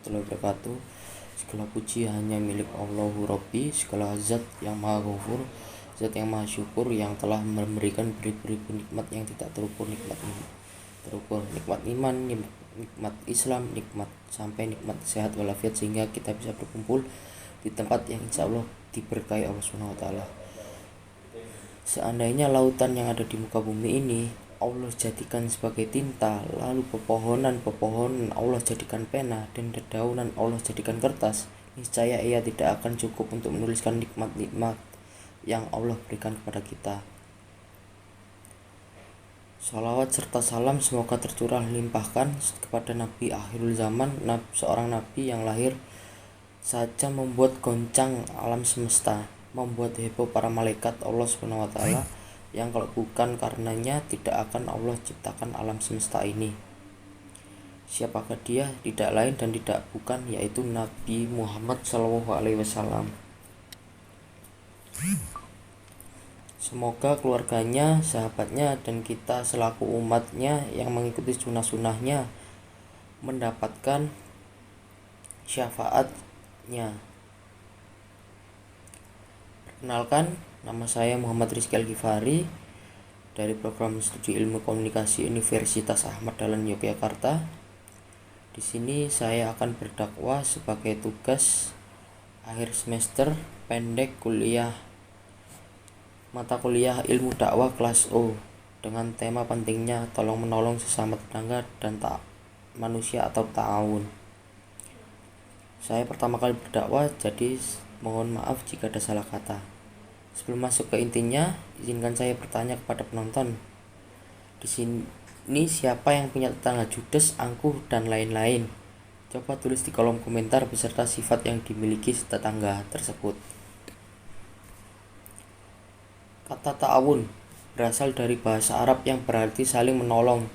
warahmatullahi wabarakatuh. Segala puji hanya milik Allahu Rabbi, segala zat yang maha ghafur, zat yang maha syukur, yang telah memberikan beribu-ribu nikmat yang tidak terukur, nikmat iman, nikmat Islam, nikmat sampai nikmat sehat walafiat, sehingga kita bisa berkumpul di tempat yang insya Allah diberkahi Allah SWT. Seandainya lautan yang ada di muka bumi ini Allah jadikan sebagai tinta, lalu pepohonan Allah jadikan pena, dan dedaunan Allah jadikan kertas, niscaya ia tidak akan cukup untuk menuliskan nikmat-nikmat yang Allah berikan kepada kita. Salawat serta salam semoga tercurah limpahkan kepada Nabi akhirul zaman, seorang Nabi yang lahir saja membuat goncang alam semesta, membuat heboh para malaikat Allah SWT, yang kalau bukan karenanya tidak akan Allah ciptakan alam semesta ini. Siapakah dia? Tidak lain dan tidak bukan, yaitu Nabi Muhammad SAW. Semoga keluarganya, sahabatnya, dan kita selaku umatnya yang mengikuti sunnah-sunnahnya mendapatkan syafaatnya. Perkenalkan, nama saya Muhammad Rizky Al-Ghifari dari program studi ilmu komunikasi Universitas Ahmad Dahlan Yogyakarta. Di sini saya akan berdakwah sebagai tugas akhir semester pendek mata kuliah ilmu dakwah kelas O, dengan tema pentingnya tolong menolong sesama tetangga dan manusia atau ta'awun. Saya pertama kali berdakwah, jadi mohon maaf jika ada salah kata. Sebelum masuk ke intinya, izinkan saya bertanya kepada penonton. Di sini siapa yang punya tetangga judes, angkuh, dan lain-lain? Coba tulis di kolom komentar beserta sifat yang dimiliki tetangga tersebut. Kata ta'awun berasal dari bahasa Arab yang berarti saling menolong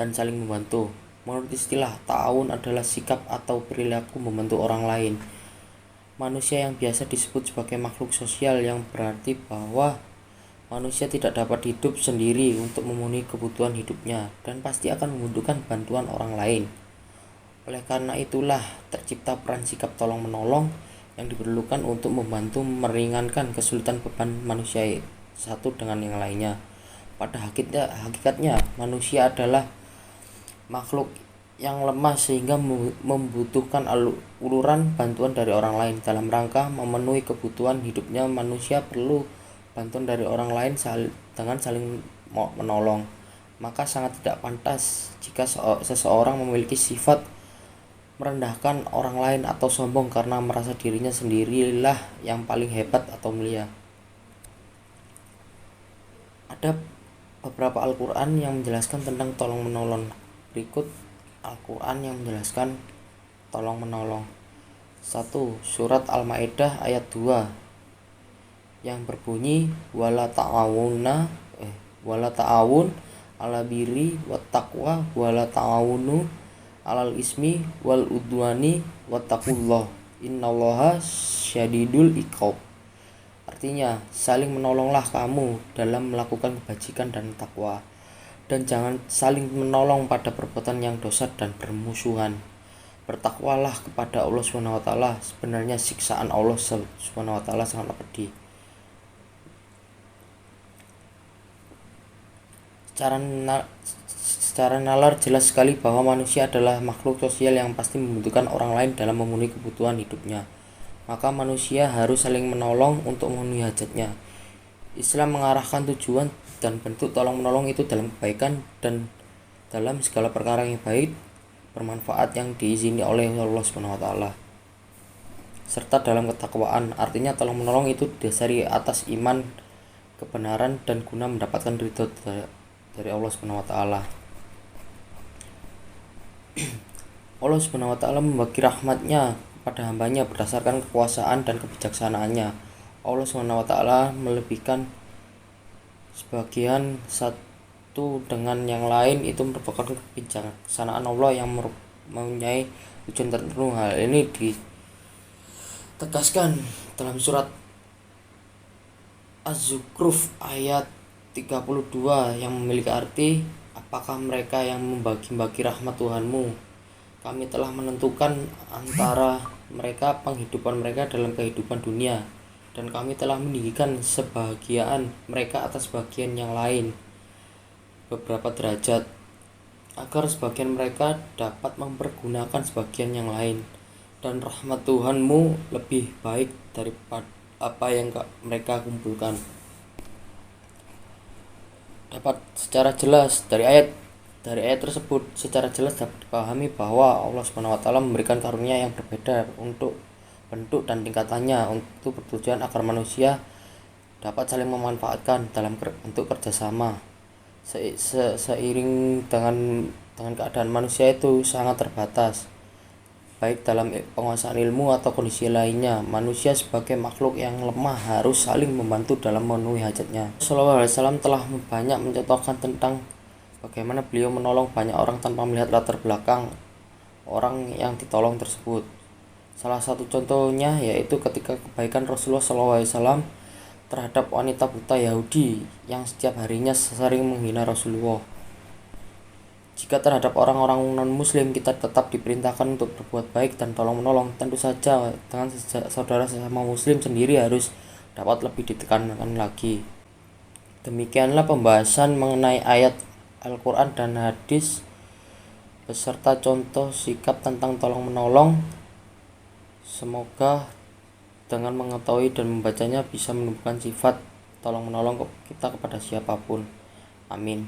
dan saling membantu. Menurut istilah, ta'awun adalah sikap atau perilaku membantu orang lain. Manusia yang biasa disebut sebagai makhluk sosial, yang berarti bahwa manusia tidak dapat hidup sendiri untuk memenuhi kebutuhan hidupnya dan pasti akan membutuhkan bantuan orang lain. Oleh karena itulah tercipta peran sikap tolong menolong yang diperlukan untuk membantu meringankan kesulitan beban manusia satu dengan yang lainnya. Pada hakikatnya manusia adalah makhluk yang lemah sehingga membutuhkan uluran bantuan dari orang lain. Dalam rangka memenuhi kebutuhan hidupnya, manusia perlu bantuan dari orang lain dengan saling menolong. Maka sangat tidak pantas jika seseorang memiliki sifat merendahkan orang lain atau sombong karena merasa dirinya sendirilah yang paling hebat atau mulia. Ada beberapa Al-Quran yang menjelaskan tentang tolong menolong. Berikut Al-Quran yang menjelaskan tolong menolong. 1. Surat Al-Maidah ayat 2 yang berbunyi wala ta'awun ala birri wat taqwa wala ta'awunu alal ismi wal udwani wattaqullah innallaha syadidul iqab. Artinya, saling menolonglah kamu dalam melakukan kebajikan dan takwa, dan jangan saling menolong pada perbuatan yang dosa dan bermusuhan. Bertakwalah kepada Allah SWT, sebenarnya siksaan Allah SWT sangat pedih. Secara nalar jelas sekali bahwa manusia adalah makhluk sosial yang pasti membutuhkan orang lain dalam memenuhi kebutuhan hidupnya. Maka manusia harus saling menolong untuk memenuhi hajatnya. Islam mengarahkan tujuan dan bentuk tolong menolong itu dalam kebaikan dan dalam segala perkara yang baik, bermanfaat yang diizini oleh Allah SWT, serta dalam ketakwaan. Artinya tolong menolong itu didasari atas iman, kebenaran, dan guna mendapatkan ridho dari Allah SWT. Allah SWT membagi rahmatnya pada hambanya berdasarkan kekuasaan dan kebijaksanaannya. Allah SWT melebihkan sebagian satu dengan yang lain, itu merupakan kebijaksanaan Allah yang mempunyai tujuan tertentu. Hal ini ditegaskan dalam surat Az-Zukhruf ayat 32 yang memiliki arti, apakah mereka yang membagi-bagi rahmat Tuhanmu Kami telah menentukan antara mereka penghidupan mereka dalam kehidupan dunia, dan kami telah meninggikan sebahagiaan mereka atas bagian yang lain beberapa derajat, agar sebagian mereka dapat mempergunakan sebagian yang lain. Dan rahmat Tuhanmu lebih baik daripada apa yang mereka kumpulkan. Dapat secara jelas dari ayat tersebut secara jelas dapat dipahami bahwa Allah SWT memberikan karunia yang berbeda untuk bentuk dan tingkatannya untuk bertujuan agar manusia dapat saling memanfaatkan dalam bentuk kerjasama. Seiring dengan keadaan manusia itu sangat terbatas, baik dalam penguasaan ilmu atau kondisi lainnya, manusia sebagai makhluk yang lemah harus saling membantu dalam memenuhi hajatnya. Sallallahu alaihi wasallam telah banyak mencontohkan tentang bagaimana beliau menolong banyak orang tanpa melihat latar belakang orang yang ditolong tersebut. Salah satu contohnya yaitu ketika kebaikan Rasulullah SAW terhadap wanita buta Yahudi yang setiap harinya sering menghina Rasulullah. Jika terhadap orang-orang non-muslim kita tetap diperintahkan untuk berbuat baik dan tolong-menolong, tentu saja dengan saudara sesama muslim sendiri harus dapat lebih ditekankan lagi. Demikianlah pembahasan mengenai ayat Al-Quran dan hadis beserta contoh sikap tentang tolong-menolong. Semoga dengan mengetahui dan membacanya bisa menumbuhkan sifat tolong-menolong kita kepada siapapun. Amin.